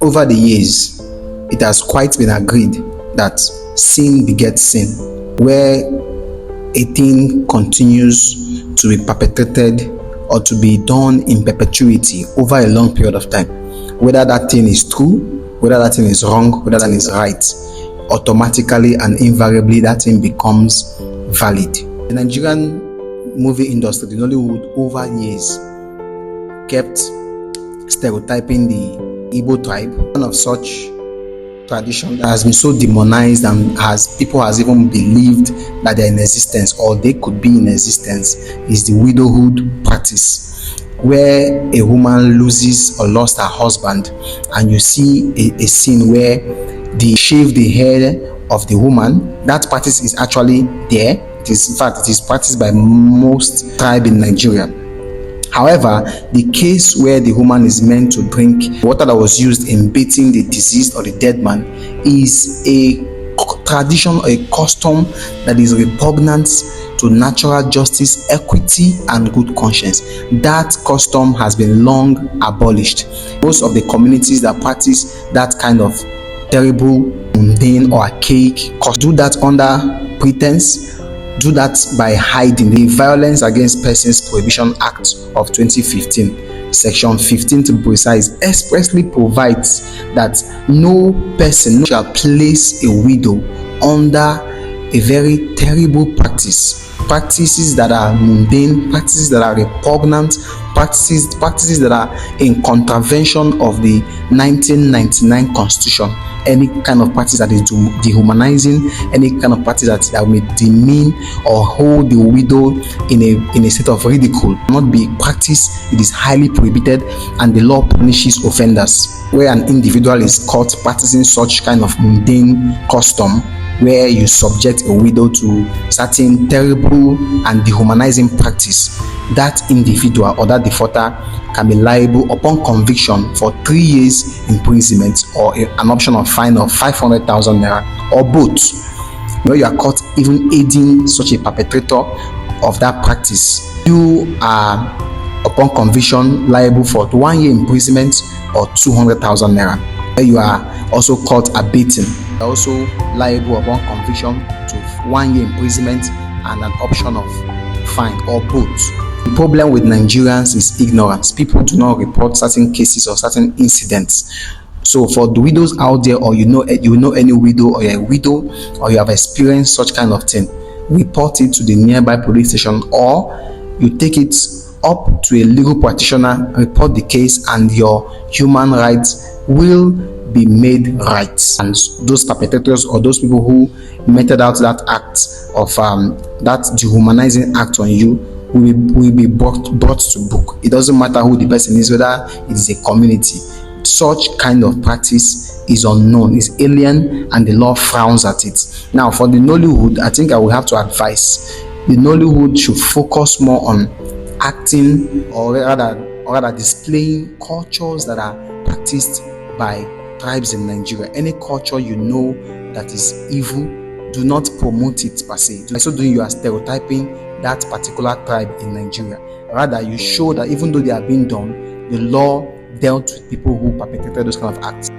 Over the years, it has quite been agreed that sin begets sin, where a thing continues to be perpetrated or to be done in perpetuity over a long period of time. Whether that thing is true, whether that thing is wrong, whether that thing is right, automatically and invariably that thing becomes valid. The Nigerian movie industry, the Nollywood, over years kept stereotyping the Igbo tribe. One of such tradition that has been so demonized and people has even believed that they're in existence or they could be in existence is the widowhood practice, where a woman loses or lost her husband, and you see a scene where they shave the hair of the woman. That practice is actually there. It is, in fact, it is practiced by most tribes in Nigeria. However, the case where the woman is meant to drink water that was used in bathing the deceased or the dead man is a tradition or a custom that is repugnant to natural justice, equity, and good conscience. That custom has been long abolished. Most of the communities that practice that kind of terrible, mundane, or archaic do that under pretense, do that by hiding. The Violence Against Persons Prohibition Act of 2015, section 15 to be precise, expressly provides that no person shall place a widow under a very terrible practices that are mundane, practices that are repugnant, practices that are in contravention of the 1999 Constitution. Any kind of practice that is dehumanizing, any kind of practice that may demean or hold the widow in a state of ridicule cannot be practiced. It is highly prohibited, and the law punishes offenders. Where an individual is caught practicing such kind of mundane custom, where you subject a widow to certain terrible and dehumanizing practice, that individual or that defaulter can be liable upon conviction for 3 years imprisonment or an option of fine of 500,000 naira, or both. Where you are caught even aiding such a perpetrator of that practice, you are upon conviction liable for 1 year imprisonment or 200,000 naira. Where you are also caught abetting, you are also liable upon conviction to 1 year imprisonment and an option of fine, or both. The problem with Nigerians is ignorance. People do not report certain cases or certain incidents. So for the widows out there, or you know any widow, or you're a widow, or you have experienced such kind of thing, report it to the nearby police station, or you take it up to a legal practitioner, report the case, and your human rights will be made right. And those perpetrators or those people who meted out that act of that dehumanizing act on you will be brought to book. It doesn't matter who the person is, whether it is a community. Such kind of practice is unknown, is alien, and the law frowns at it. Now, for the Nollywood, I think I will have to advise the Nollywood should focus more on acting, or rather displaying cultures that are practiced by tribes in Nigeria. Any culture you know that is evil, do not promote it per se. By so doing, you are stereotyping that particular tribe in Nigeria. Rather, you show that even though they are being done, the law dealt with people who perpetrated those kind of acts.